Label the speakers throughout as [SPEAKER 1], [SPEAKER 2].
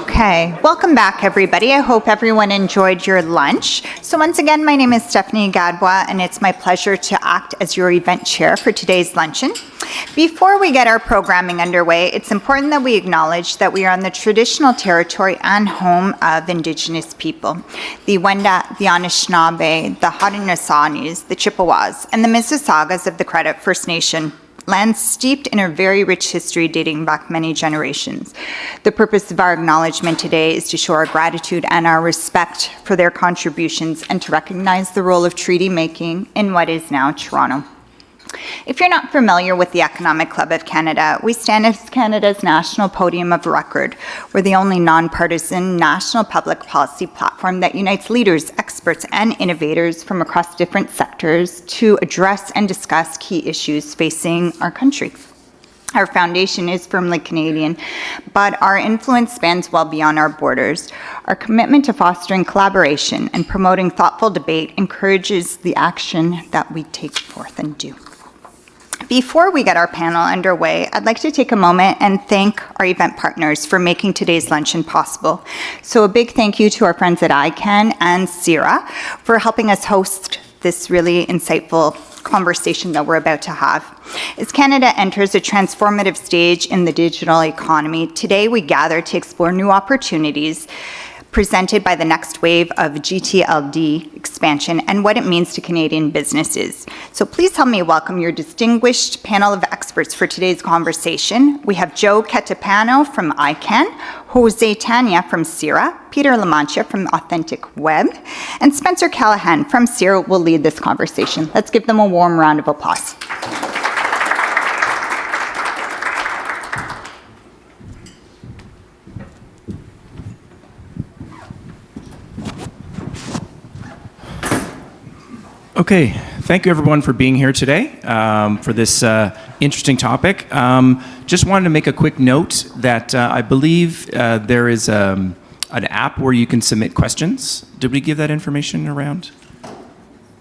[SPEAKER 1] Okay, welcome back everybody. I hope everyone enjoyed your lunch. So once again, my name is Stephanie Gadwa and it's my pleasure to act as your event chair for today's luncheon. Before we get our programming underway, it's important that we acknowledge that we are on the traditional territory and home of Indigenous people. The Wendat, the Anishinaabe, the Haudenosaunee, the Chippewas, and the Mississaugas of the Credit First Nation, lands steeped in a very rich history dating back many generations. The purpose of our acknowledgement today is to show our gratitude and our respect for their contributions and to recognize the role of treaty making in what is now Toronto. If you're not familiar with the Economic Club of Canada, we stand as Canada's national podium of record. We're the only nonpartisan national public policy platform that unites leaders, experts, and innovators from across different sectors to address and discuss key issues facing our country. Our foundation is firmly Canadian, but our influence spans well beyond our borders. Our commitment to fostering collaboration and promoting thoughtful debate encourages the action that we take forth and do. Before we get our panel underway, I'd like to take a moment and thank our event partners for making today's luncheon possible. So a big thank you to our friends at ICANN and CIRA for helping us host this really insightful conversation that we're about to have. As Canada enters a transformative stage in the digital economy, today we gather to explore new opportunities presented by the next wave of gTLD expansion and what it means to Canadian businesses. So please help me welcome your distinguished panel of experts for today's conversation. We have Joe Catapano from ICANN, Jose Tanya from CIRA, Peter Lamantia from Authentic Web, and Spencer Callahan from CIRA will lead this conversation. Let's give them a warm round of applause.
[SPEAKER 2] Okay, thank you everyone for being here today for this interesting topic. Just wanted to make a quick note that I believe there is an app where you can submit questions. Did we give that information around?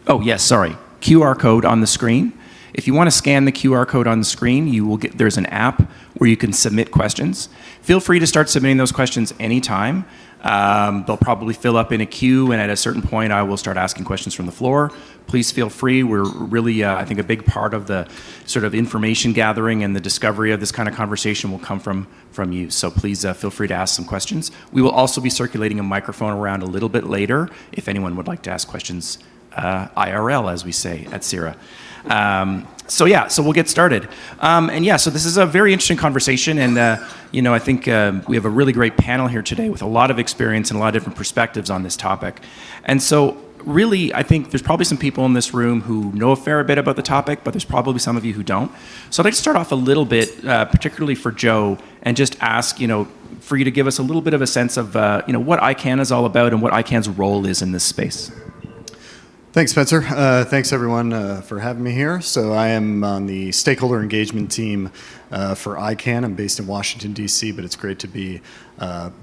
[SPEAKER 2] Oh yes, sorry. QR code on the screen. If you want to scan the QR code on the screen, you will get. There's an app where you can submit questions. Feel free to start submitting those questions anytime. They'll probably fill up in a queue, and at a certain point, I will start asking questions from the floor. Please feel free. We're really, I think, a big part of the sort of information gathering and the discovery of this kind of conversation will come from you. So please feel free to ask some questions. We will also be circulating a microphone around a little bit later if anyone would like to ask questions IRL, as we say at CIRA. So we'll get started. So this is a very interesting conversation, and I think we have a really great panel here today with a lot of experience and a lot of different perspectives on this topic. And so really, I think there's probably some people in this room who know a fair bit about the topic, but there's probably some of you who don't. So I'd like to start off a little bit, particularly for Joe, and just ask, for you to give us a little bit of a sense of, what ICANN is all about and what ICANN's role is in this space.
[SPEAKER 3] Thanks, Spencer. Thanks, everyone, for having me here. So I am on the stakeholder engagement team for ICANN. I'm based in Washington, D.C., but it's great to be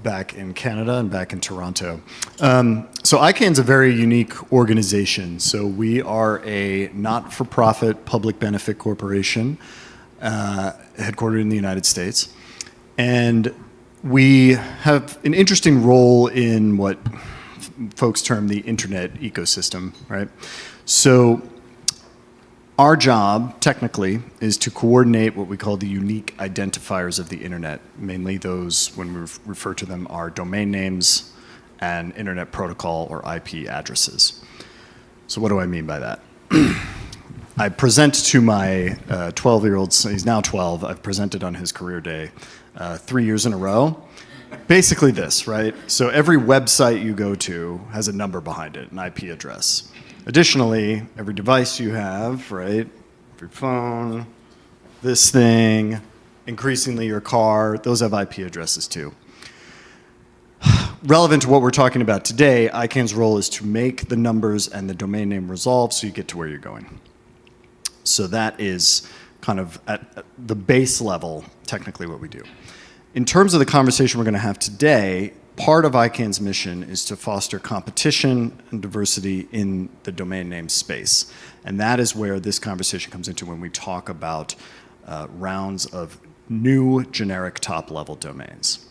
[SPEAKER 3] back in Canada and back in Toronto. So ICANN is a very unique organization. So we are a not-for-profit public benefit corporation headquartered in the United States. And we have an interesting role in what folks term the internet ecosystem, right? So our job, technically, is to coordinate what we call the unique identifiers of the internet. Mainly those, when we refer to them, are domain names and internet protocol or IP addresses. So what do I mean by that? I present to my 12-year-old son, he's now 12, I've presented on his career day 3 years in a row. Basically this, right? So every website you go to has a number behind it, an IP address. Additionally, every device you have, right? Every phone, this thing, increasingly your car, those have IP addresses too. Relevant to what we're talking about today, ICANN's role is to make the numbers and the domain name resolve so you get to where you're going. So that is kind of at the base level, technically what we do. In terms of the conversation we're going to have today, part of ICANN's mission is to foster competition and diversity in the domain name space. And that is where this conversation comes into when we talk about rounds of new generic top-level domains.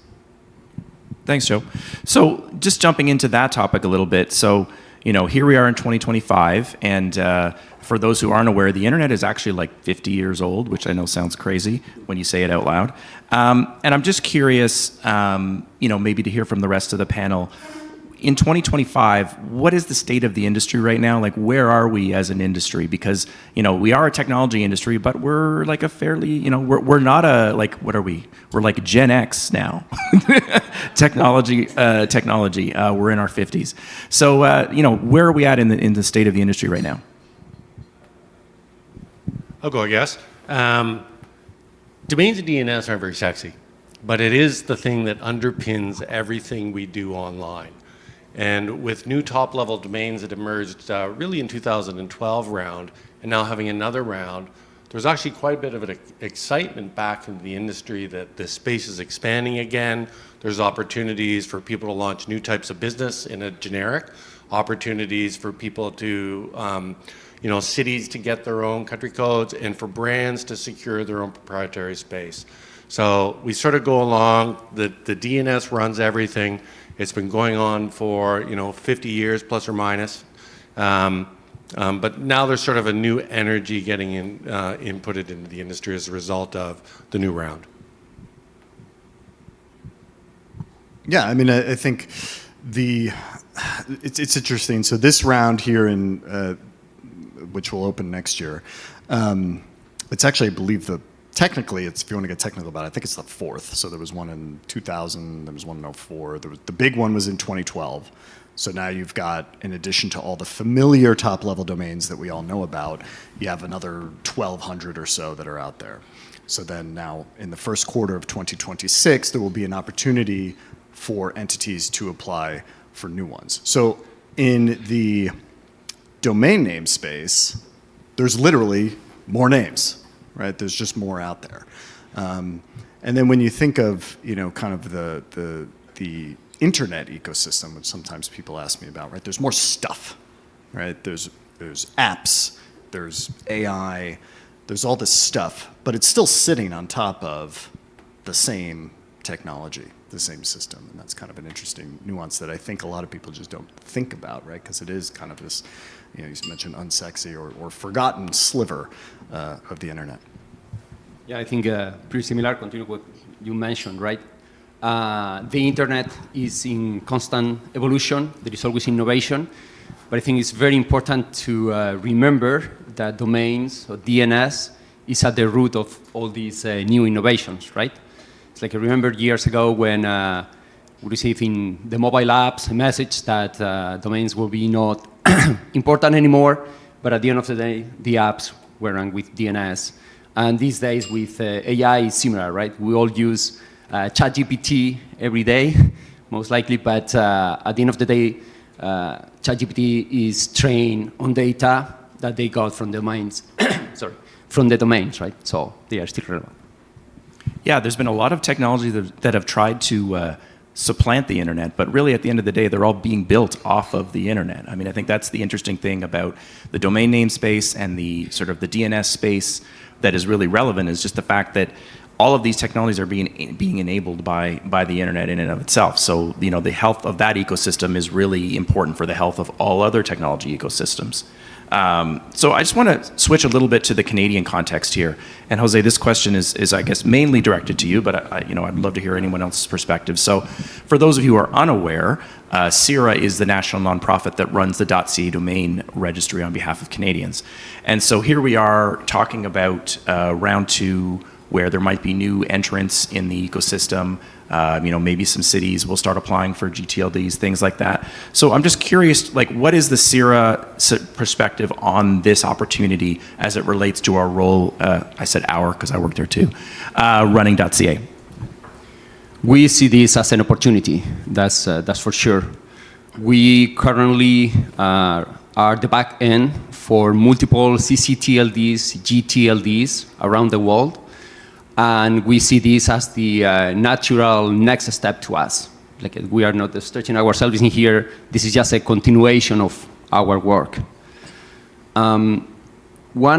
[SPEAKER 2] Thanks, Joe. So just jumping into that topic a little bit. So, here we are in 2025, and for those who aren't aware, the internet is actually like 50 years old, which I know sounds crazy when you say it out loud. And I'm just curious, maybe to hear from the rest of the panel, in 2025, what is the state of the industry right now? Like, where are we as an industry? Because, we are a technology industry, but we're like a fairly, we're not a, like, what are we? We're like Gen X now. technology. We're in our 50s. So, where are we at in the state of the industry right now?
[SPEAKER 4] I'll go, I guess. Domains and DNS aren't very sexy, but it is the thing that underpins everything we do online. And with new top-level domains that emerged really in 2012 round, and now having another round, there's actually quite a bit of an excitement back into the industry that the space is expanding again. There's opportunities for people to launch new types of business in a generic, opportunities for people to, cities to get their own country codes, and for brands to secure their own proprietary space. So we sort of go along, the DNS runs everything. It's been going on for 50 years plus or minus, but now there's sort of a new energy getting inputted into the industry as a result of the new round.
[SPEAKER 3] Yeah, I mean, I think it's interesting. So this round here which will open next year, it's actually, I believe, technically, if you want to get technical about it, I think it's the fourth. So there was one in 2000, there was one in 04. The big one was in 2012. So now you've got, in addition to all the familiar top-level domains that we all know about, you have another 1,200 or so that are out there. So then now, in the first quarter of 2026, there will be an opportunity for entities to apply for new ones. So in the domain name space, there's literally more names. Right, there's just more out there, and then when you think of kind of the internet ecosystem, which sometimes people ask me about, right? There's more stuff, right? There's apps, there's AI, there's all this stuff, but it's still sitting on top of the same technology, the same system, and that's kind of an interesting nuance that I think a lot of people just don't think about, right? Because it is kind of this, you mentioned unsexy or forgotten sliver of the internet.
[SPEAKER 5] Yeah, I think pretty similar, continue what you mentioned, right? The internet is in constant evolution. There is always innovation. But I think it's very important to remember that domains or DNS is at the root of all these new innovations, right? It's like I remember years ago when we received in the mobile apps a message that domains will be not important anymore, but at the end of the day, the apps were run with DNS. And these days with AI is similar, right? We all use ChatGPT every day, most likely, but at the end of the day, ChatGPT is trained on data that they got from domains, from the domains, right? So they are still relevant.
[SPEAKER 2] Yeah, there's been a lot of technology that have tried to supplant the internet, but really at the end of the day, they're all being built off of the internet. I mean, I think that's the interesting thing about the domain name space and the sort of the DNS space that is really relevant is just the fact that all of these technologies are being enabled by the internet in and of itself. So, the health of that ecosystem is really important for the health of all other technology ecosystems. So I just want to switch a little bit to the Canadian context here. And Jose, this question is I guess, mainly directed to you, but I'd love to hear anyone else's perspective. So for those of you who are unaware, CIRA is the national nonprofit that runs the .ca domain registry on behalf of Canadians. And so here we are talking about round two, where there might be new entrants in the ecosystem. Maybe some cities will start applying for gTLDs, things like that. So I'm just curious, what is the CIRA perspective on this opportunity as it relates to our role, I said our because I work there too, running .ca?
[SPEAKER 5] We see this as an opportunity, that's for sure. We currently are the back end for multiple CCTLDs, gTLDs around the world. And we see this as the natural next step to us. We are not stretching ourselves in here. This is just a continuation of our work. One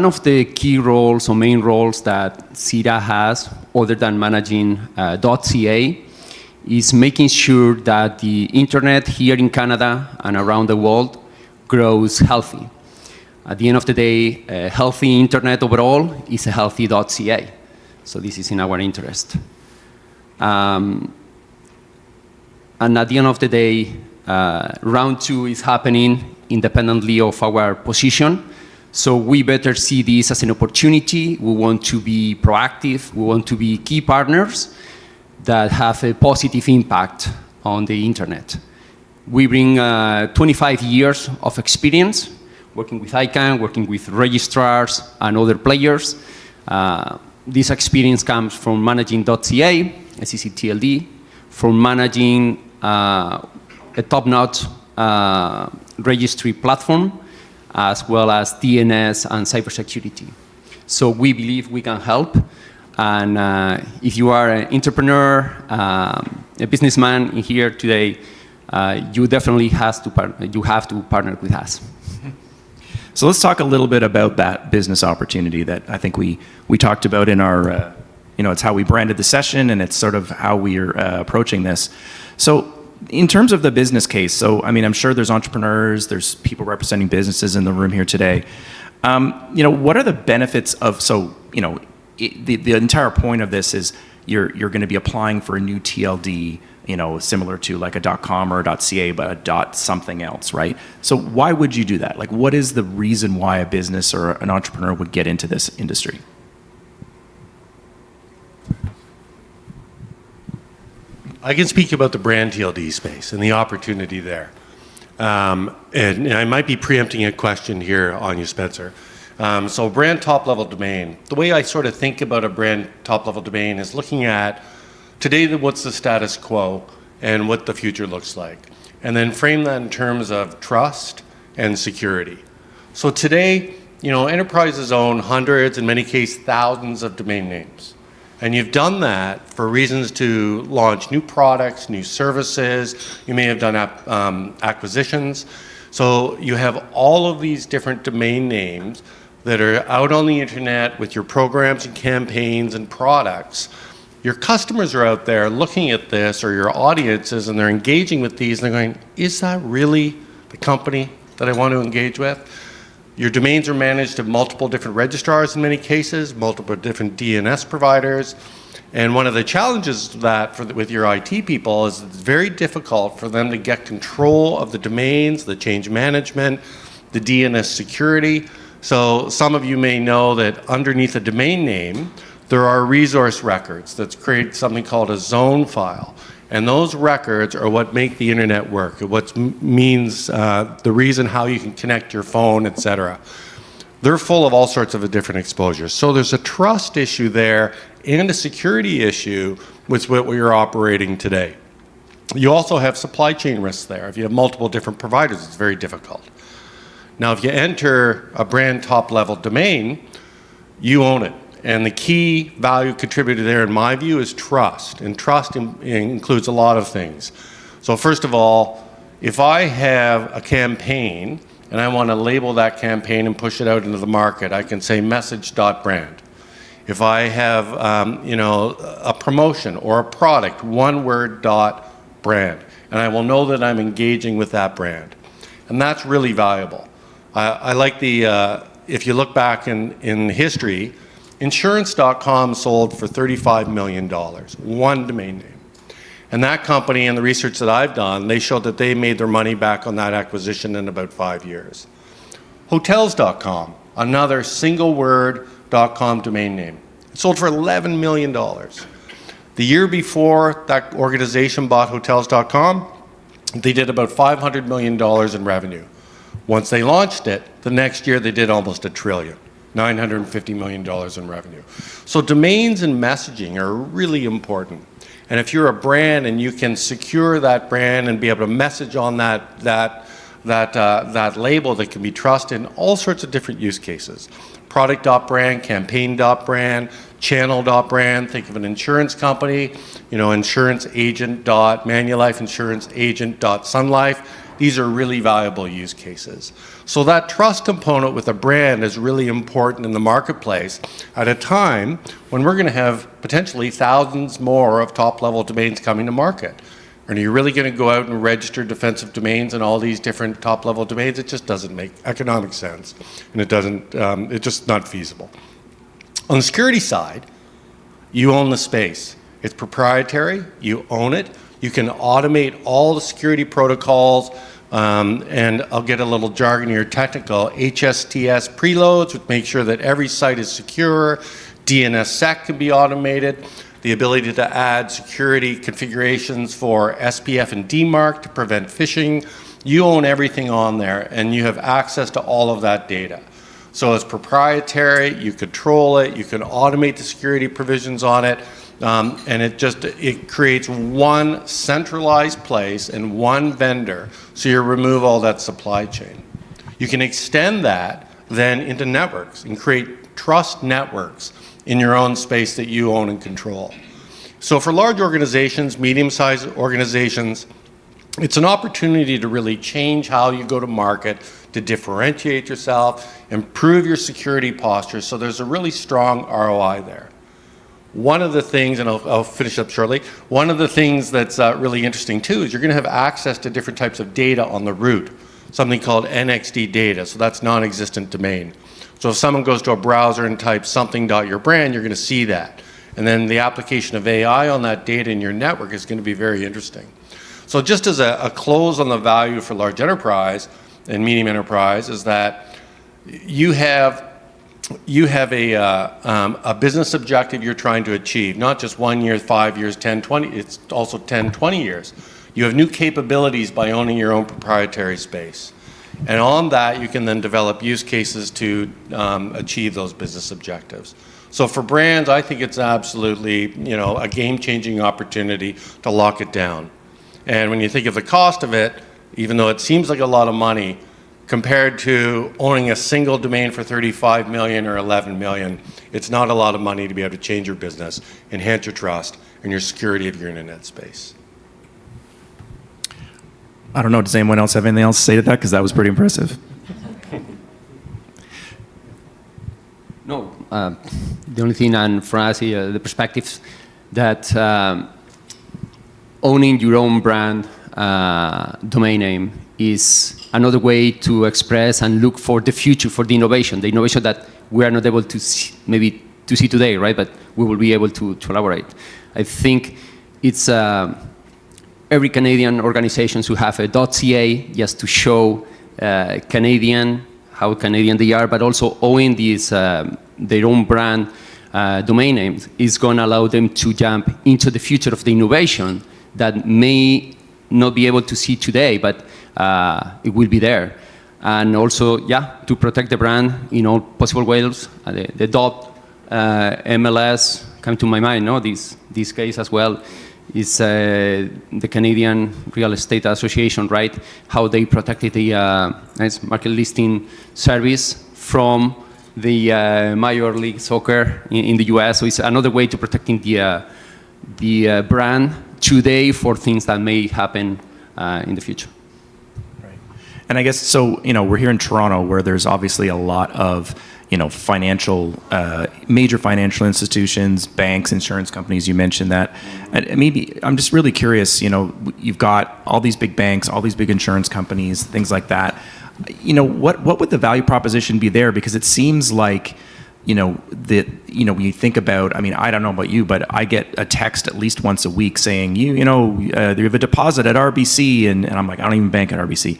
[SPEAKER 5] of the key roles or main roles that CIRA has, other than managing .ca, is making sure that the internet here in Canada and around the world grows healthy. At the end of the day, a healthy internet overall is a healthy.ca. So this is in our interest. And at the end of the day, round two is happening independently of our position. So we better see this as an opportunity. We want to be proactive. We want to be key partners that have a positive impact on the internet. We bring 25 years of experience working with ICANN, working with registrars and other players. This experience comes from managing .ca, a gTLD, from managing a top-notch registry platform, as well as DNS and cybersecurity. So we believe we can help. And if you are an entrepreneur, a businessman in here today, you definitely have to partner with us.
[SPEAKER 2] So let's talk a little bit about that business opportunity that I think we talked about in our, it's how we branded the session, and it's sort of how we're approaching this. So in terms of the business case, so I mean, I'm sure there's entrepreneurs, there's people representing businesses in the room here today. What are the benefits of, the entire point of this is you're going to be applying for a new TLD, similar to like a .com or a .ca, but a .something else, right? So why would you do that? Like, what is the reason why a business or an entrepreneur would get into this industry?
[SPEAKER 4] I can speak about the brand TLD space and the opportunity there. And I might be preempting a question here on you, Spencer. So brand top-level domain. The way I sort of think about a brand top-level domain is looking at today, what's the status quo and what the future looks like. And then frame that in terms of trust and security. So today, enterprises own hundreds, in many cases, thousands of domain names. And you've done that for reasons to launch new products, new services. You may have done acquisitions. So you have all of these different domain names that are out on the internet with your programs and campaigns and products. Your customers are out there looking at this, or your audiences, and they're engaging with these, and they're going, is that really the company that I want to engage with? Your domains are managed at multiple different registrars in many cases, multiple different DNS providers. And one of the challenges with your IT people is it's very difficult for them to get control of the domains, the change management, the DNS security. So some of you may know that underneath a domain name, there are resource records that create something called a zone file. And those records are what make the internet work, what means the reason how you can connect your phone, etc. They're full of all sorts of different exposures. So there's a trust issue there and a security issue with what we're operating today. You also have supply chain risks there. If you have multiple different providers, it's very difficult. Now, if you enter a brand top-level domain, you own it. And the key value contributor there, in my view, is trust. And trust includes a lot of things. So first of all, if I have a campaign and I want to label that campaign and push it out into the market, I can say message.brand. If I have a promotion or a product, one word .brand. And I will know that I'm engaging with that brand. And that's really valuable. I like if you look back in history, Insurance.com sold for $35 million, one domain name. And that company, and the research that I've done, they showed that they made their money back on that acquisition in about 5 years. Hotels.com, another single word .com domain name. It sold for $11 million. The year before that organization bought Hotels.com, they did about $500 million in revenue. Once they launched it, the next year they did almost $1 trillion. $950 million in revenue. So domains and messaging are really important. And if you're a brand and you can secure that brand and be able to message on that label that can be trusted in all sorts of different use cases. Product.brand, campaign.brand, Channel.brand, think of an insurance company, insurance agent Manulife insurance agent Sun Life. These are really valuable use cases. So that trust component with a brand is really important in the marketplace at a time when we're going to have potentially thousands more of top-level domains coming to market. And are you really going to go out and register defensive domains and all these different top-level domains? It just doesn't make economic sense, and it's just not feasible. On the security side, you own the space. It's proprietary, you own it. You can automate all the security protocols, and I'll get a little jargon here, technical, HSTS preloads, which make sure that every site is secure. DNSSEC can be automated. The ability to add security configurations for SPF and DMARC to prevent phishing. You own everything on there, and you have access to all of that data. So it's proprietary, you control it, you can automate the security provisions on it, and it creates one centralized place and one vendor, so you remove all that supply chain. You can extend that then into networks and create trust networks in your own space that you own and control. So for large organizations, medium-sized organizations, it's an opportunity to really change how you go to market, to differentiate yourself, improve your security posture, so there's a really strong ROI there. One of the things, and I'll finish up shortly, one of the things that's really interesting too is you're going to have access to different types of data on the root, something called NXD data, so that's non-existent domain. So if someone goes to a browser and types something.yourbrand, you're going to see that. And then the application of AI on that data in your network is going to be very interesting. So just as a close on the value for large enterprise and medium enterprise is that you have a business objective you're trying to achieve, not just 1 year, 5 years, 10, 20, it's also 10, 20 years. You have new capabilities by owning your own proprietary space. And on that, you can then develop use cases to achieve those business objectives. So for brands, I think it's absolutely, a game-changing opportunity to lock it down. And when you think of the cost of it, even though it seems like a lot of money, compared to owning a single domain for 35 million or 11 million, it's not a lot of money to be able to change your business, enhance your trust, and your security of your internet space.
[SPEAKER 2] I don't know, does anyone else have anything else to say to that? Because that was pretty impressive.
[SPEAKER 5] No, the only thing, and for us, the perspectives that owning your own brand domain name is another way to express and look for the future, for the innovation that we are not able to see, maybe to see today, right? But we will be able to elaborate. I think it's every Canadian organizations who have a .ca just to show how Canadian they are, but also owning these their own brand domain names is going to allow them to jump into the future of the innovation that may not be able to see today, but it will be there. And also, to protect the brand in all possible ways. The MLS come to my mind, no? This case as well is the Canadian Real Estate Association, right? How they protected the market listing service from the Major League Soccer in the US. So it's another way to protecting the brand today for things that may happen in the future.
[SPEAKER 2] Right. And I guess, so, we're here in Toronto where there's obviously a lot of, major financial institutions, banks, insurance companies, you mentioned that. And maybe, I'm just really curious, you've got all these big banks, all these big insurance companies, things like that. What would the value proposition be there? Because it seems like, when you think about, I don't know about you, but I get a text at least once a week saying, you have a deposit at RBC, and I'm like, I don't even bank at RBC.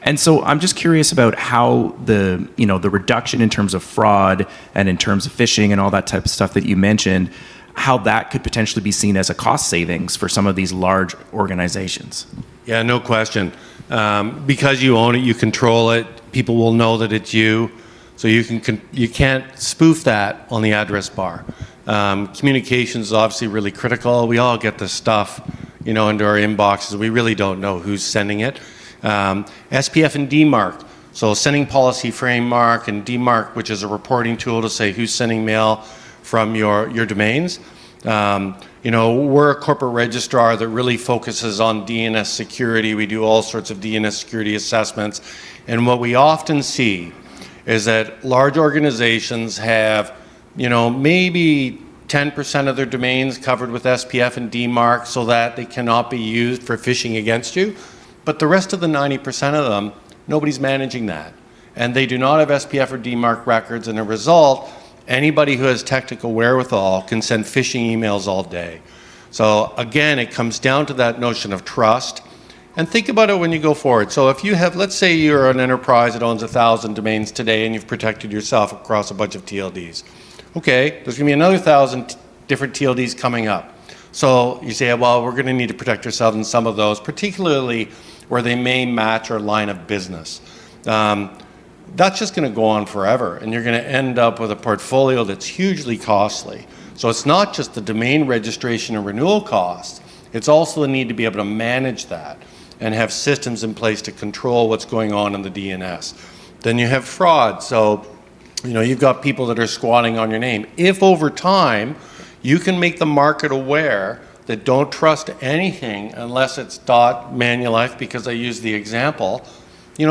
[SPEAKER 2] And so I'm just curious about how the reduction in terms of fraud and in terms of phishing and all that type of stuff that you mentioned, how that could potentially be seen as a cost savings for some of these large organizations.
[SPEAKER 4] Yeah, no question. Because you own it, you control it, people will know that it's you. So you can't spoof that on the address bar. Communication is obviously really critical. We all get this stuff, into our inboxes. We really don't know who's sending it. SPF and DMARC. So sending policy framework and DMARC, which is a reporting tool to say who's sending mail from your domains. We're a corporate registrar that really focuses on DNS security. We do all sorts of DNS security assessments. And what we often see is that large organizations have, maybe 10% of their domains covered with SPF and DMARC so that they cannot be used for phishing against you. But the rest of the 90% of them, nobody's managing that. And they do not have SPF or DMARC records, and as a result, anybody who has technical wherewithal can send phishing emails all day. So again, it comes down to that notion of trust. And think about it when you go forward. So if you have, let's say you're an enterprise that owns 1,000 domains today and you've protected yourself across a bunch of TLDs. Okay, there's going to be another 1,000 different TLDs coming up. So you say, well, we're going to need to protect ourselves in some of those, particularly where they may match our line of business. That's just going to go on forever, and you're going to end up with a portfolio that's hugely costly. So it's not just the domain registration and renewal costs, it's also the need to be able to manage that and have systems in place to control what's going on in the DNS. Then you have fraud. So, you've got people that are squatting on your name. If over time you can make the market aware that don't trust anything unless it's .manulife, because I use the example,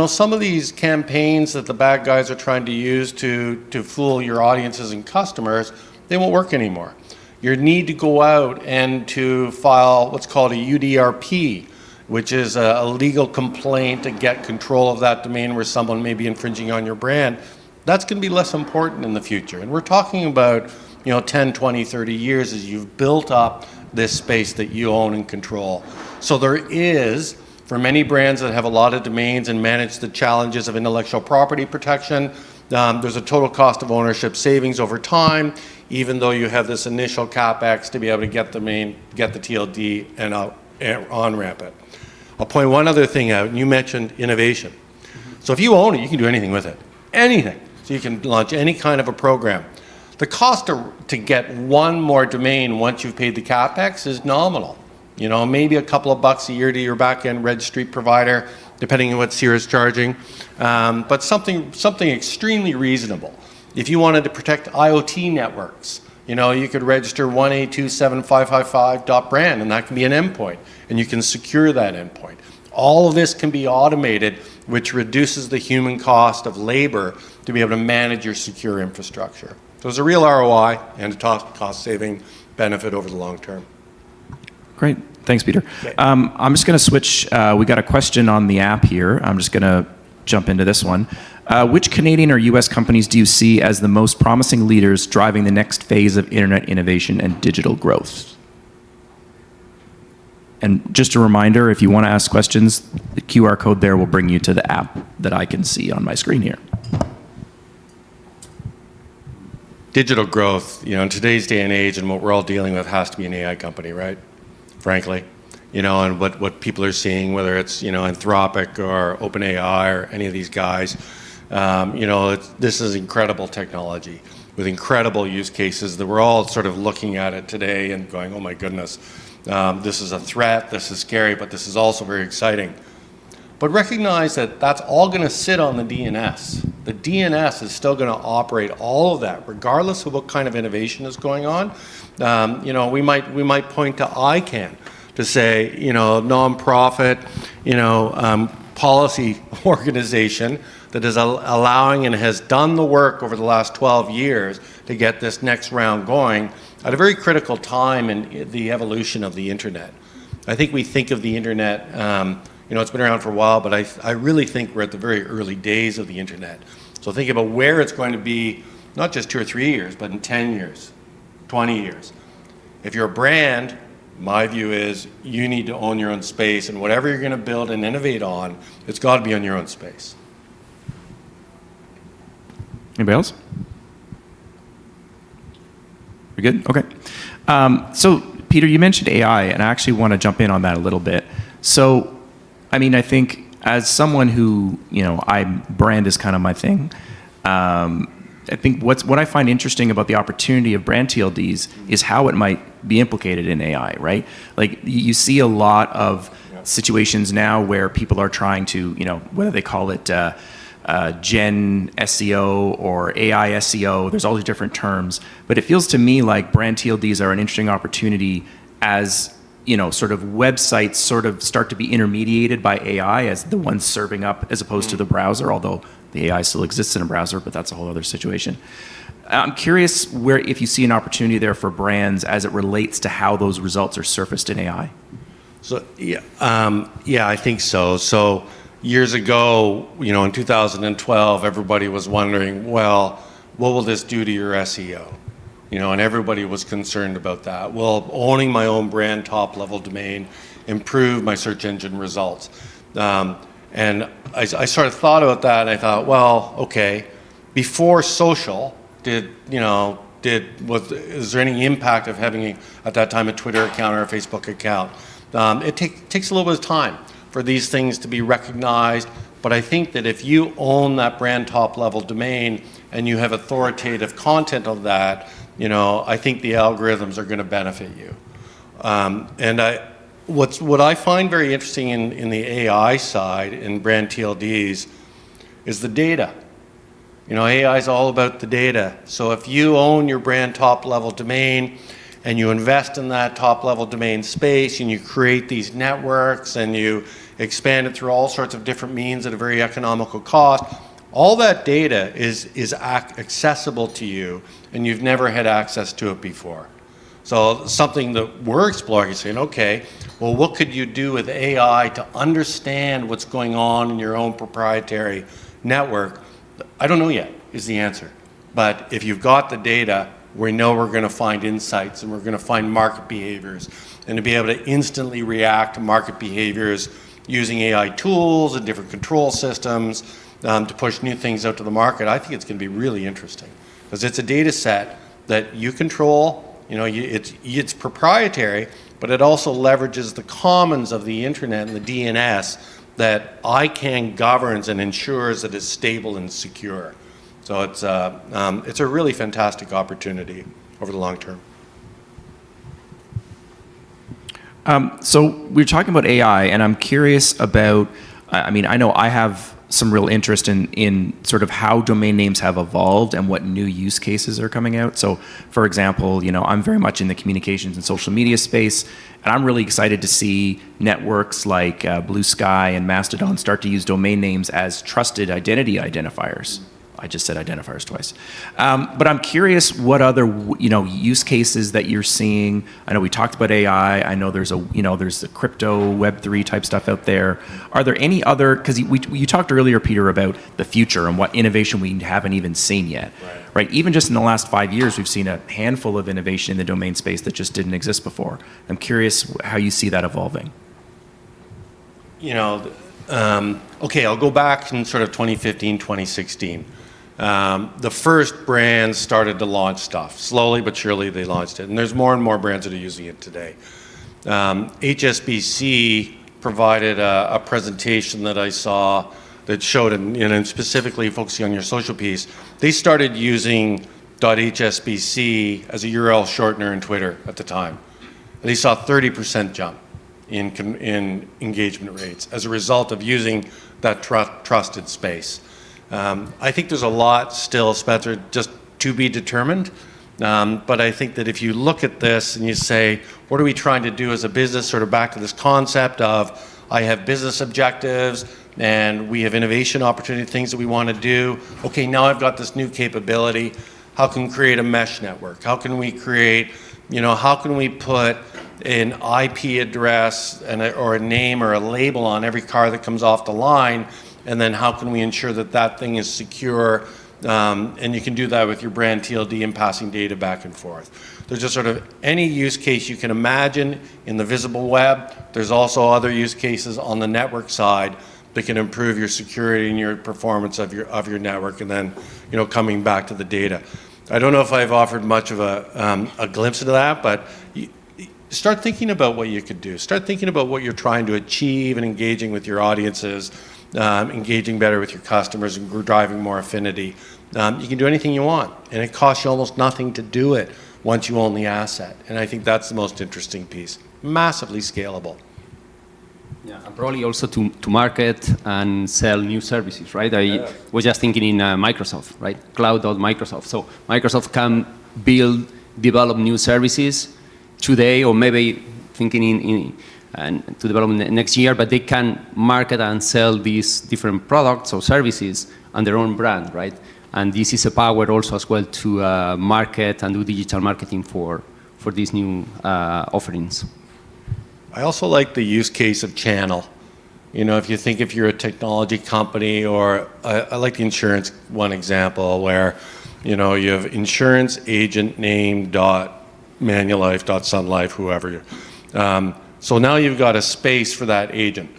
[SPEAKER 4] some of these campaigns that the bad guys are trying to use to fool your audiences and customers, they won't work anymore. You need to go out and to file what's called a UDRP, which is a legal complaint to get control of that domain where someone may be infringing on your brand. That's going to be less important in the future. And we're talking about 10, 20, 30 years as you've built up this space that you own and control. So there is, for many brands that have a lot of domains and manage the challenges of intellectual property protection, there's a total cost of ownership savings over time, even though you have this initial CapEx to be able to get the TLD and on-ramp it. I'll point one other thing out, and you mentioned innovation. So if you own it, you can do anything with it, anything. So you can launch any kind of a program. The cost to get one more domain once you've paid the CapEx is nominal. Maybe a couple of bucks a year to your back-end registry provider, depending on what CIRA is charging, but something extremely reasonable. If you wanted to protect IoT networks, you could register 1827555.brand, and that can be an endpoint, and you can secure that endpoint. All of this can be automated, which reduces the human cost of labor to be able to manage your secure infrastructure. So there's a real ROI and a cost-saving benefit over the long term.
[SPEAKER 2] Great. Thanks, Peter. I'm just going to switch. We got a question on the app here. I'm just going to jump into this one. Which Canadian or U.S. companies do you see as the most promising leaders driving the next phase of internet innovation and digital growth? And just a reminder, if you want to ask questions, the QR code there will bring you to the app that I can see on my screen here.
[SPEAKER 4] Digital growth, in today's day and age and what we're all dealing with has to be an AI company, right? Frankly, and what people are seeing, whether it's, Anthropic or OpenAI or any of these guys, this is incredible technology with incredible use cases that we're all sort of looking at it today and going, oh my goodness, this is a threat, this is scary, but this is also very exciting. But recognize that that's all going to sit on the DNS. The DNS is still going to operate all of that, regardless of what kind of innovation is going on. We might point to ICANN to say, nonprofit, policy organization that is allowing and has done the work over the last 12 years to get this next round going at a very critical time in the evolution of the internet. I think we think of the internet, it's been around for a while, but I really think we're at the very early days of the internet. So think about where it's going to be, not just 2 or 3 years, but in 10 years, 20 years. If you're a brand, my view is you need to own your own space, and whatever you're going to build and innovate on, it's got to be on your own space.
[SPEAKER 2] Anybody else? We good? Okay. So, Peter, you mentioned AI, and I actually want to jump in on that a little bit. So, I think as someone who, brand is kind of my thing. I think what I find interesting about the opportunity of brand TLDs is how it might be implicated in AI, right? Like you see a lot of situations now where people are trying to, whether they call it Gen SEO or AI SEO. There's all these different terms, but it feels to me like brand TLDs are an interesting opportunity as sort of websites sort of start to be intermediated by AI as the ones serving up as opposed to the browser, although the AI still exists in a browser, but that's a whole other situation. I'm curious if you see an opportunity there for brands as it relates to how those results are surfaced in AI.
[SPEAKER 4] So yeah, I think so. So years ago, in 2012, everybody was wondering, well, what will this do to your SEO? And everybody was concerned about that. Will owning my own brand top-level domain improve my search engine results? And I sort of thought about that, and I thought, well, okay, before social, is there any impact of having at that time a Twitter account or a Facebook account? It takes a little bit of time for these things to be recognized, but I think that if you own that brand top-level domain and you have authoritative content of that, I think the algorithms are going to benefit you. What I find very interesting in the AI side in brand TLDs is the data. AI is all about the data. So if you own your brand top-level domain and you invest in that top-level domain space and you create these networks and you expand it through all sorts of different means at a very economical cost, all that data is accessible to you, and you've never had access to it before. So something that we're exploring is saying, okay, well, what could you do with AI to understand what's going on in your own proprietary network? I don't know yet, is the answer. But if you've got the data, we know we're going to find insights and we're going to find market behaviors, and to be able to instantly react to market behaviors using AI tools and different control systems to push new things out to the market. I think it's going to be really interesting because it's a data set that you control. It's proprietary, but it also leverages the commons of the internet and the DNS that ICANN governs and ensures that it's stable and secure. So it's a really fantastic opportunity over the long term.
[SPEAKER 2] So we're talking about AI, and I'm curious about, I know I have some real interest in sort of how domain names have evolved and what new use cases are coming out. So for example, I'm very much in the communications and social media space, and I'm really excited to see networks like Blue Sky and Mastodon start to use domain names as trusted identity identifiers. I just said identifiers twice. But I'm curious what other use cases that you're seeing. I know we talked about AI. I know there's the crypto Web3 type stuff out there. Are there any other? Because you talked earlier, Peter, about the future and what innovation we haven't even seen yet. Right? Even just in the last 5 years, we've seen a handful of innovation in the domain space that just didn't exist before. I'm curious how you see that evolving.
[SPEAKER 4] Okay, I'll go back in sort of 2015, 2016. The first brands started to launch stuff. Slowly but surely they launched it. And there's more and more brands that are using it today. HSBC provided a presentation that I saw that showed, and specifically focusing on your social piece, they started using .hsbc as a URL shortener in Twitter at the time. And they saw a 30% jump in engagement rates as a result of using that trusted space. I think there's a lot still, Spencer, just to be determined. But I think that if you look at this and you say, what are we trying to do as a business, sort of back to this concept of I have business objectives and we have innovation opportunity, things that we want to do. Okay, now I've got this new capability. How can we create a mesh network? How can we create, how can we put an IP address or a name or a label on every car that comes off the line? And then how can we ensure that that thing is secure? And you can do that with your brand TLD and passing data back and forth. There's just sort of any use case you can imagine in the visible web. There's also other use cases on the network side that can improve your security and your performance of your network. And then, coming back to the data. I don't know if I've offered much of a glimpse into that, but start thinking about what you could do. Start thinking about what you're trying to achieve and engaging with your audiences. Engaging better with your customers and driving more affinity. You can do anything you want, and it costs you almost nothing to do it once you own the asset. And I think that's the most interesting piece. Massively scalable.
[SPEAKER 5] Yeah, and probably also to market and sell new services, right? I was just thinking in Microsoft, right? Cloud.microsoft. So Microsoft can develop new services today, or maybe thinking and to develop next year, but they can market and sell these different products or services on their own brand, right? And this is a power also as well to market and do digital marketing for these new offerings.
[SPEAKER 4] I also like the use case of channel. You know, if you're a technology company, or I like the insurance one example where, you know, you have insurance agent name dot Manulife dot Sun Life, whoever. So now you've got a space for that agent,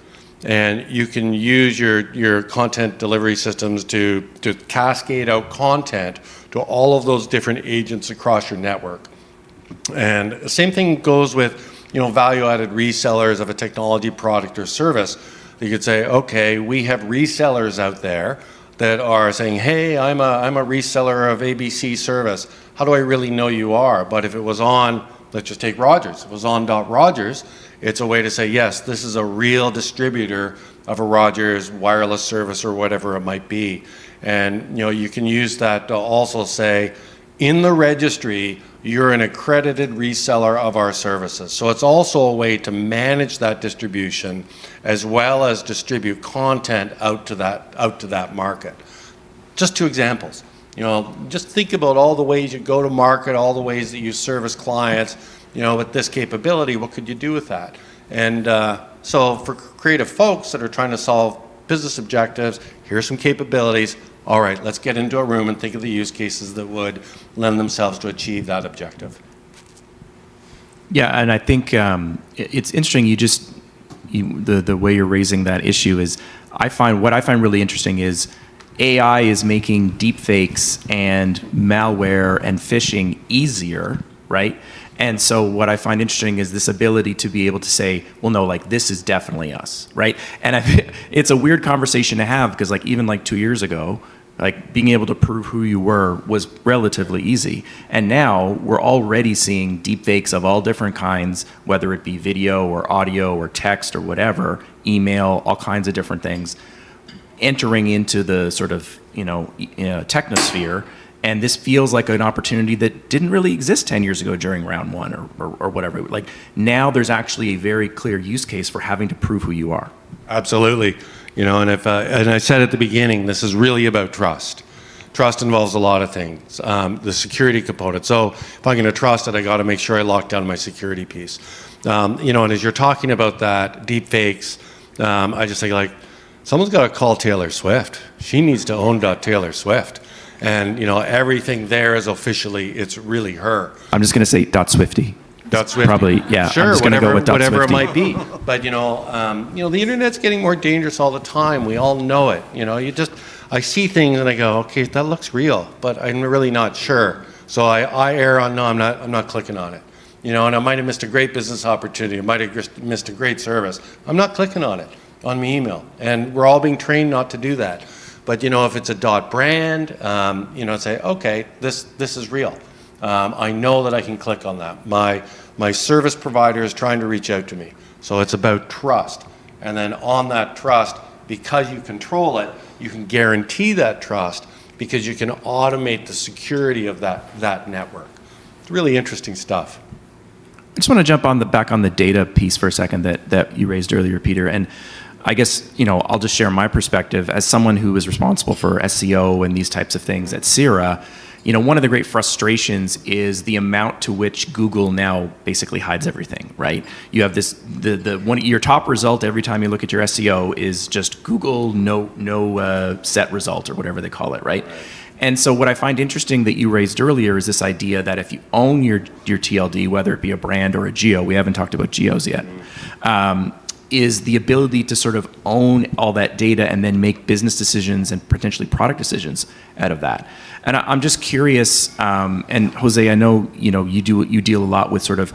[SPEAKER 4] and you can use your content delivery systems to cascade out content to all of those different agents across your network. And the same thing goes with, you know, value-added resellers of a technology product or service. You could say, okay, we have resellers out there that are saying, hey, I'm a reseller of ABC service. How do I really know you are? But if it was on, let's just take Rogers. If it was on .Rogers, it's a way to say, yes, this is a real distributor of a Rogers wireless service or whatever it might be. And, you know, you can use that to also say, in the registry, you're an accredited reseller of our services. So it's also a way to manage that distribution as well as distribute content out to that market. Just two examples. You know, just think about all the ways you go to market, all the ways that you service clients. You know, with this capability, what could you do with that? And so for creative folks that are trying to solve business objectives, here's some capabilities. All right, let's get into a room and think of the use cases that would lend themselves to achieve that objective.
[SPEAKER 2] Yeah, and I think it's interesting. The way you're raising that issue is, what I find really interesting is AI is making deepfakes and malware and phishing easier, right? And so what I find interesting is this ability to be able to say, well, no, like this is definitely us, right? And it's a weird conversation to have, because like even like 2 years ago, like being able to prove who you were was relatively easy. And now we're already seeing deepfakes of all different kinds, whether it be video or audio or text or whatever, email, all kinds of different things, entering into the sort of, technosphere. And this feels like an opportunity that didn't really exist 10 years ago during round one or whatever. Like now there's actually a very clear use case for having to prove who you are.
[SPEAKER 4] Absolutely. You know, and and I said at the beginning, this is really about trust. Trust involves a lot of things. The security component. So if I'm going to trust it, I got to make sure I lock down my security piece. And as you're talking about that, deep fakes, I just think like, someone's got to call Taylor Swift. She needs to own Taylor Swift. And, everything there is officially, it's really her.
[SPEAKER 2] I'm just going to say .swifty.
[SPEAKER 4] .swifty.
[SPEAKER 2] Probably, yeah.
[SPEAKER 4] Sure,
[SPEAKER 2] I'm just going to go with
[SPEAKER 4] whatever it
[SPEAKER 2] .swifty.
[SPEAKER 4] might be. But, the internet's getting more dangerous all the time. We all know it. I see things and I go, okay, that looks real, but I'm really not sure. So I err on, no, I'm not clicking on it. And I might have missed a great business opportunity. I might have missed a great service. I'm not clicking on it on my email. And we're all being trained not to do that. But if it's a .brand, say, okay, this is real. I know that I can click on that. My service provider is trying to reach out to me. So it's about trust. And then on that trust, because you control it, you can guarantee that trust because you can automate the security of that network. It's really interesting stuff.
[SPEAKER 2] I just want to jump back on the data piece for a second that you raised earlier, Peter. And I guess, I'll just share my perspective as someone who is responsible for SEO and these types of things at CIRA. One of the great frustrations is the amount to which Google now basically hides everything, right? You have this, your top result every time you look at your SEO is just Google no set result or whatever they call it, right? And so what I find interesting that you raised earlier is this idea that if you own your TLD, whether it be a brand or a geo, we haven't talked about geos yet, is the ability to sort of own all that data and then make business decisions and potentially product decisions out of that. And I'm just curious, and Jose, I know you deal a lot with sort of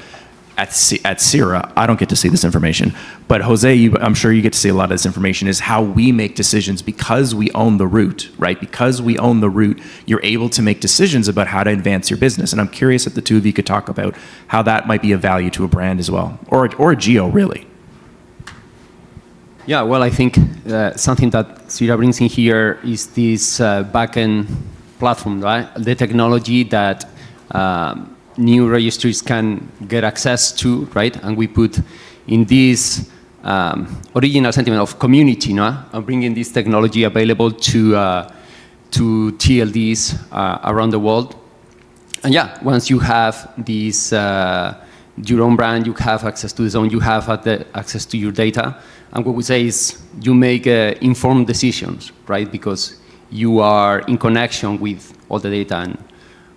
[SPEAKER 2] at CIRA. I don't get to see this information, but Jose, I'm sure you get to see a lot of this information. Is how we make decisions because we own the route, right? Because we own the route, you're able to make decisions about how to advance your business. And I'm curious if the two of you could talk about how that might be of value to a brand as well, or a geo, really.
[SPEAKER 5] Yeah, well, I think something that CIRA brings in here is this backend platform, right? The technology that new registries can get access to, right? And we put in this original sentiment of community, no? And bringing this technology available to TLDs around the world. And yeah, once you have this, your own brand, you have access to the zone, you have access to your data. And what we say is you make informed decisions, right? Because you are in connection with all the data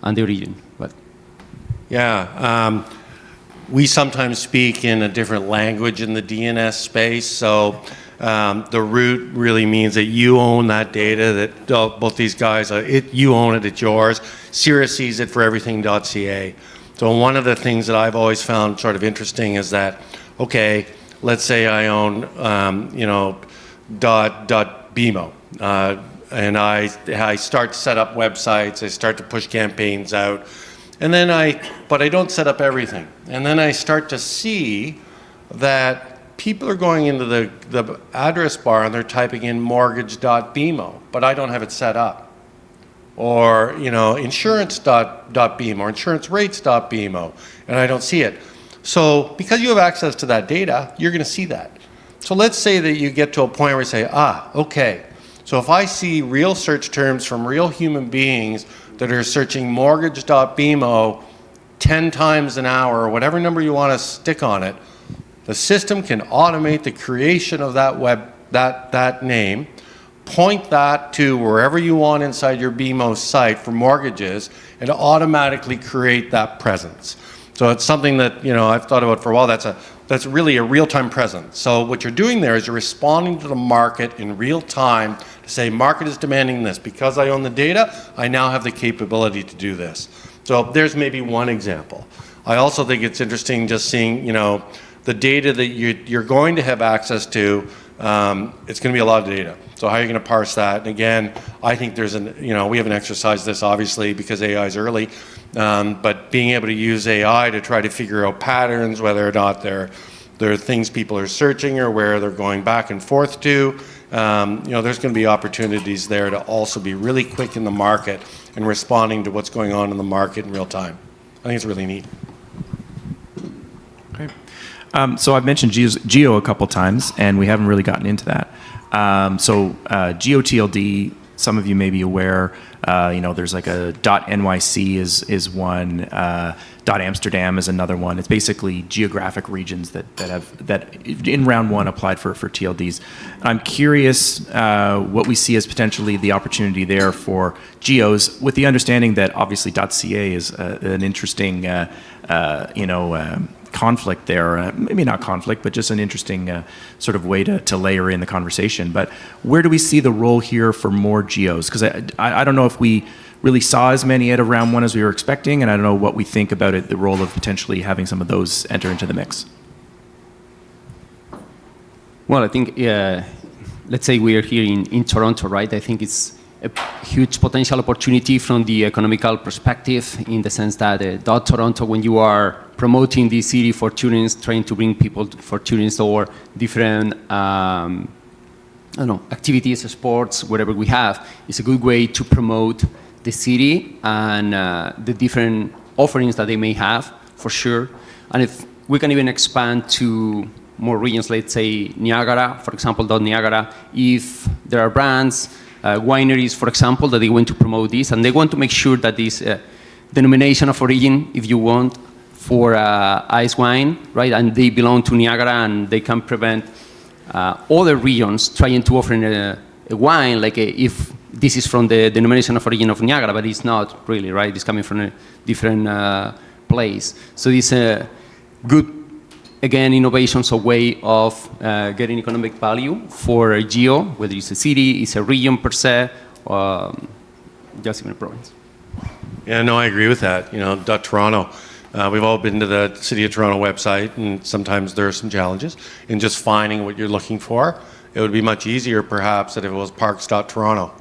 [SPEAKER 5] and the origin. But
[SPEAKER 4] Yeah, we sometimes speak in a different language in the DNS space. So the root really means that you own that data, that both these guys, you own it, it's yours. CIRA sees it for everything.ca. So one of the things that I've always found sort of interesting is that, okay, let's say I own, .bmo, and I start to set up websites, I start to push campaigns out, and then but I don't set up everything. And then I start to see that people are going into the address bar and they're typing in mortgage.bmo, but I don't have it set up. Or, insurance.bmo or insurancerates.bmo, and I don't see it. So because you have access to that data, you're going to see that. So let's say that you get to a point where you say, okay, so if I see real search terms from real human beings that are searching mortgage.bmo 10 times an hour, or whatever number you want to stick on it, the system can automate the creation of that name, point that to wherever you want inside your BMO site for mortgages, and automatically create that presence. So it's something that I've thought about for a while. That's really a real-time presence. So what you're doing there is you're responding to the market in real time to say, market is demanding this. Because I own the data, I now have the capability to do this. So there's maybe one example. I also think it's interesting just seeing, the data that you're going to have access to. It's going to be a lot of data. So how are you going to parse that? And again, I think there's we haven't exercised this obviously because AI is early, but being able to use AI to try to figure out patterns, whether or not they're things people are searching or where they're going back and forth to, there's going to be opportunities there to also be really quick in the market and responding to what's going on in the market in real time. I think it's really neat.
[SPEAKER 2] Great. So I've mentioned geo a couple times, and we haven't really gotten into that. gTLD, some of you may be aware, there's like a .nyc is one, .amsterdam is another one. It's basically geographic regions that in round one applied for TLDs. I'm curious what we see as potentially the opportunity there for geos, with the understanding that obviously .ca is an interesting, conflict there, maybe not conflict, but just an interesting sort of way to layer in the conversation. But where do we see the role here for more geos? Because I don't know if we really saw as many at round one as we were expecting, and I don't know what we think about it, the role of potentially having some of those enter into the mix.
[SPEAKER 5] well, I think, let's say we are here in Toronto, right? I think it's a huge potential opportunity from the economical perspective, in the sense that Toronto, when you are promoting the city for tourists, trying to bring people for tourists or different activities, sports, whatever we have, is a good way to promote the city and the different offerings that they may have, for sure. And if we can even expand to more regions, let's say Niagara, for example, Niagara, if there are brands, wineries, for example, that they want to promote this, and they want to make sure that this denomination of origin, if you want, for ice wine, right, and they belong to Niagara, and they can prevent other regions trying to offer a wine, like if this is from the denomination of origin of Niagara, but it's not really, right? It's coming from a different place. So this good, again, innovations, a way of getting economic value for a geo, whether it's a city, it's a region per se, or just even a province.
[SPEAKER 4] Yeah, no, I agree with that. Toronto, we've all been to the City of Toronto website, and sometimes there are some challenges in just finding what you're looking for. It would be much easier, perhaps, if it was parks.toronto.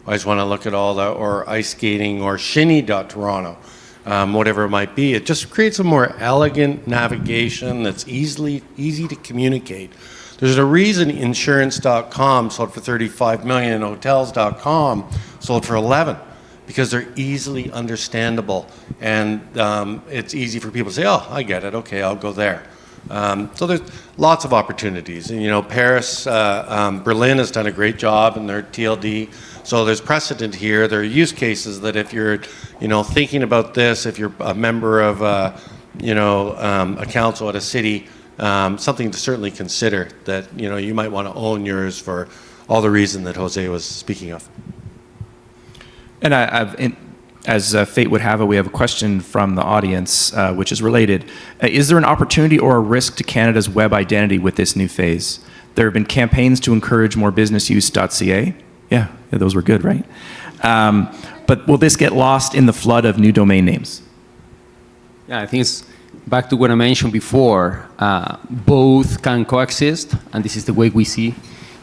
[SPEAKER 4] I just want to look at all the, or ice skating, or shinny.toronto. Whatever it might be. It just creates a more elegant navigation that's easy to communicate. There's a reason insurance.com sold for 35 million and hotels.com sold for 11, because they're easily understandable, and it's easy for people to say, oh, I get it, okay, I'll go there. So there's lots of opportunities. And, you know, Paris, Berlin has done a great job in their TLD. So there's precedent here. There are use cases that if you're, you know, thinking about this, if you're a member of, you know, a council at a city, something to certainly consider that, you know, you might want to own yours for all the reason that Jose was speaking of.
[SPEAKER 2] And as fate would have it, we have a question from the audience, which is related. Is there an opportunity or a risk to Canada's web identity with this new phase? There have been campaigns to encourage more business use .ca. Yeah, those were good, right? But will this get lost in the flood of new domain names?
[SPEAKER 5] Yeah, I think it's back to what I mentioned before. Both can coexist, and this is the way we see.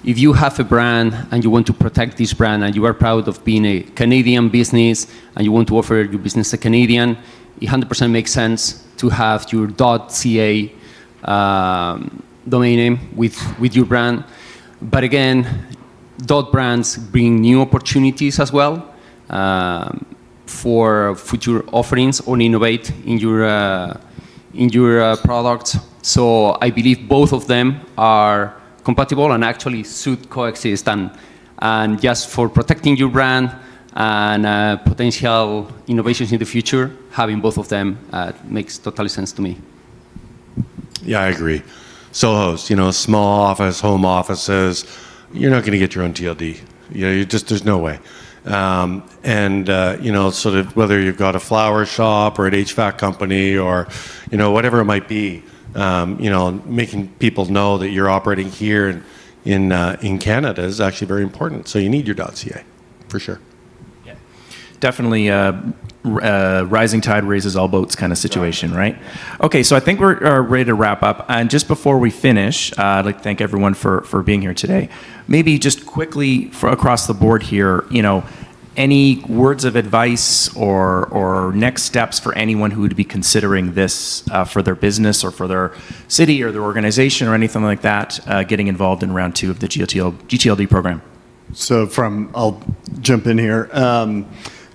[SPEAKER 5] If you have a brand and you want to protect this brand and you are proud of being a Canadian business and you want to offer your business to Canadian, it 100% makes sense to have your .ca domain name with your brand. But again, .brands bring new opportunities as well for future offerings or innovate in your products. So I believe both of them are compatible and actually should coexist. And just for protecting your brand and potential innovations in the future, having both of them makes total sense to me.
[SPEAKER 4] Yeah, I agree. Solos, you know, small office, home offices, you're not going to get your own TLD. You know, there's no way. You know, sort of whether you've got a flower shop or an HVAC company or, you know, whatever it might be, you know, making people know that you're operating here in Canada is actually very important. So you need your .ca, for sure.
[SPEAKER 2] Yeah. Definitely rising tide raises all boats kind of situation, right? Okay, so I think we're ready to wrap up. And just before we finish, I'd like to thank everyone for being here today. Maybe just quickly across the board here, you know, any words of advice or next steps for anyone who would be considering this for their business or for their city or their organization or anything like that, getting involved in round 2 of the gTLD program?
[SPEAKER 3] So I'll jump in here.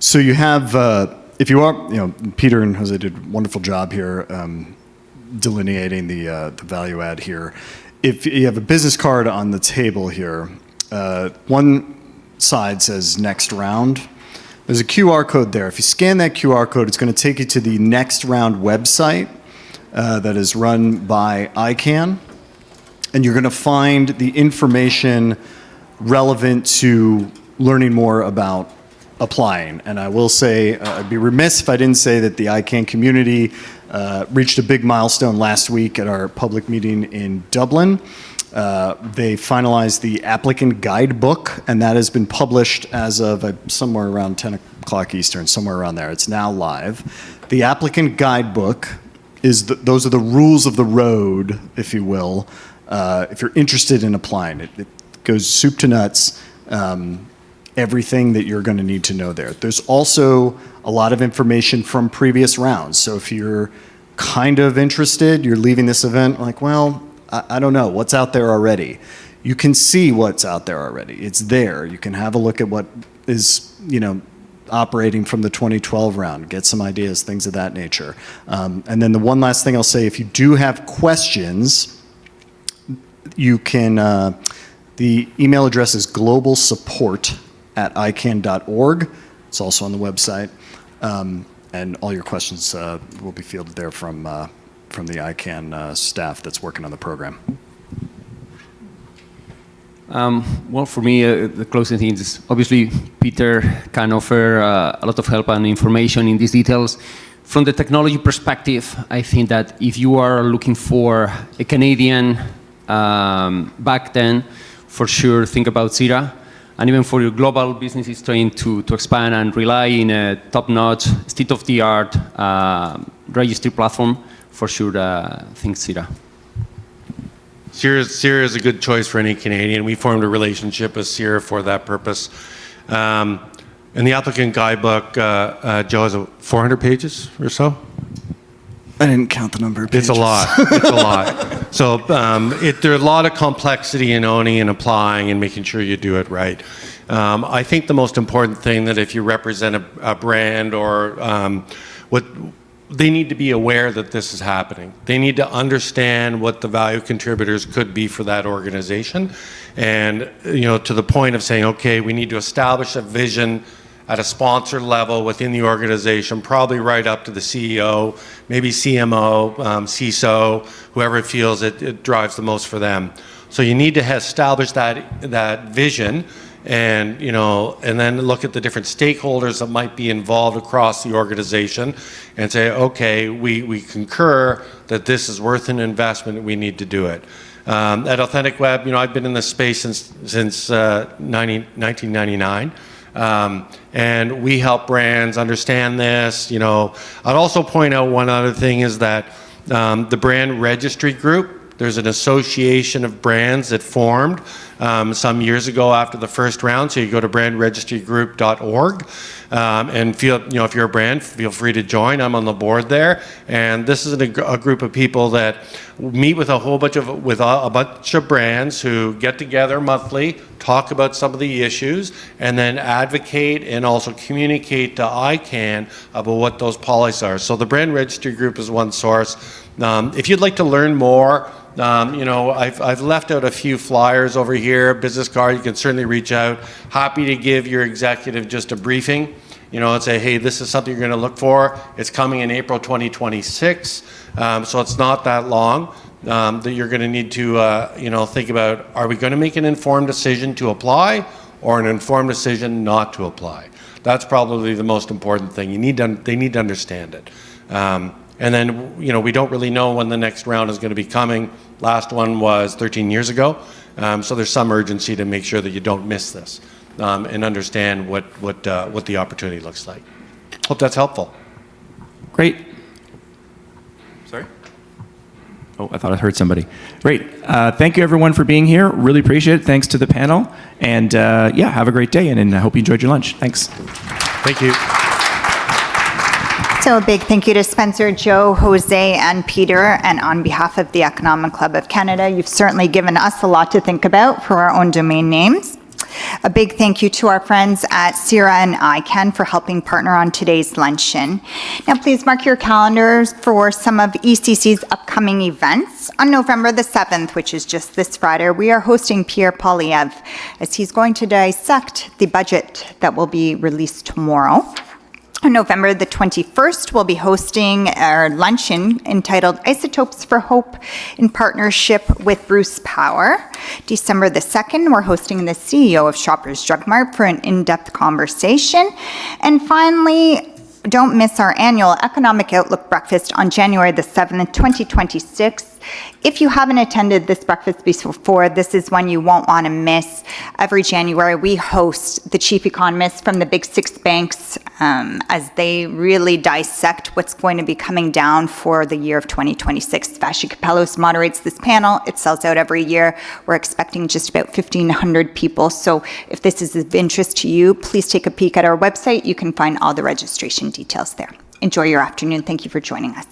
[SPEAKER 3] So you have, if you are, you know, Peter and Jose did a wonderful job here delineating the value add here. If you have a business card on the table here, one side says next round. There's a QR code there. If you scan that QR code, it's going to take you to the next round website that is run by ICANN. And you're going to find the information relevant to learning more about applying. And I will say, I'd be remiss if I didn't say that the ICANN community reached a big milestone last week at our public meeting in Dublin. They finalized the applicant guidebook, and that has been published as of somewhere around 10 o'clock Eastern, somewhere around there. It's now live. The applicant guidebook those are the rules of the road, if you will, if you're interested in applying. It goes soup to nuts, everything that you're going to need to know there. There's also a lot of information from previous rounds. So if you're kind of interested, you're leaving this event like, well, I don't know, what's out there already? You can see what's out there already. It's there. You can have a look at what is, you know, operating from the 2012 round, get some ideas, things of that nature. And then the one last thing I'll say, if you do have questions, you can, the email address is globalsupport@icann.org. It's also on the website. And all your questions will be fielded there from the ICANN staff that's working on the program.
[SPEAKER 5] Well, for me, the closing thing is obviously Peter can offer a lot of help and information in these details. From the technology perspective, I think that if you are looking for a Canadian back then, for sure think about CIRA. And even for your global businesses trying to expand and rely in a top-notch, state-of-the-art registry platform, for sure think CIRA.
[SPEAKER 4] CIRA is a good choice for any Canadian. We formed a relationship with CIRA for that purpose. And the applicant guidebook, Joe, is 400 pages or so?
[SPEAKER 3] I didn't count the number of pages.
[SPEAKER 4] It's a lot. It's a lot. So there are a lot of complexity in owning and applying and making sure you do it right. I think the most important thing that if you represent a brand or what they need to be aware that this is happening. They need to understand what the value contributors could be for that organization. And, to the point of saying, okay, we need to establish a vision at a sponsor level within the organization, probably right up to the CEO, maybe CMO, CISO, whoever feels it drives the most for them. So you need to establish that vision and then look at the different stakeholders that might be involved across the organization and say, okay, we concur that this is worth an investment, we need to do it. At Authentic Web, I've been in this space since 1999. And we help brands understand this. I'd also point out one other thing is that the brand registry group, there's an association of brands that formed some years ago after the first round. So you go to brandregistrygroup.org and if you're a brand, feel free to join. I'm on the board there. And this is a group of people that meet with a bunch of brands who get together monthly, talk about some of the issues, and then advocate and also communicate to ICANN about what those policies are. So the brand registry group is one source. If you'd like to learn more, I've left out a few flyers over here, business card. You can certainly reach out. Happy to give your executive just a briefing, and say, hey, this is something you're going to look for. It's coming in April 2026, so it's not that long that you're going to need to, think about, are we going to make an informed decision to apply or an informed decision not to apply? That's probably the most important thing. They need to understand it. And then, we don't really know when the next round is going to be coming. Last one was 13 years ago. So there's some urgency to make sure that you don't miss this and understand what the opportunity looks like. Hope that's helpful.
[SPEAKER 2] Great. Sorry? Oh, I thought I heard somebody. Great. Thank you, everyone, for being here. Really appreciate it. Thanks to the panel. And have a great day. And I hope you enjoyed your lunch. Thanks.
[SPEAKER 4] Thank you.
[SPEAKER 1] So a big thank you to Spencer, Joe, Jose, and Peter. And on behalf of the Economic Club of Canada, you've certainly given us a lot to think about for our own domain names. A big thank you to our friends at CIRA and ICANN for helping partner on today's luncheon. Now, please mark your calendars for some of ECC's upcoming events. On November the 7th, which is just this Friday, we are hosting Pierre Poilievre as he's going to dissect the budget that will be released tomorrow. On November the 21st, we'll be hosting our luncheon entitled Isotopes for Hope in partnership with Bruce Power. December the 2nd, we're hosting the CEO of Shoppers Drug Mart for an in-depth conversation. And finally, don't miss our annual Economic Outlook Breakfast on January the 7th, 2026. If you haven't attended this breakfast before, this is one you won't want to miss. Every January, we host the chief economists from the big six banks as they really dissect what's going to be coming down for the year of 2026. Vashi Kapelos moderates this panel. It sells out every year. We're expecting just about 1,500 people. So if this is of interest to you, please take a peek at our website. You can find all the registration details there. Enjoy your afternoon. Thank you for joining us.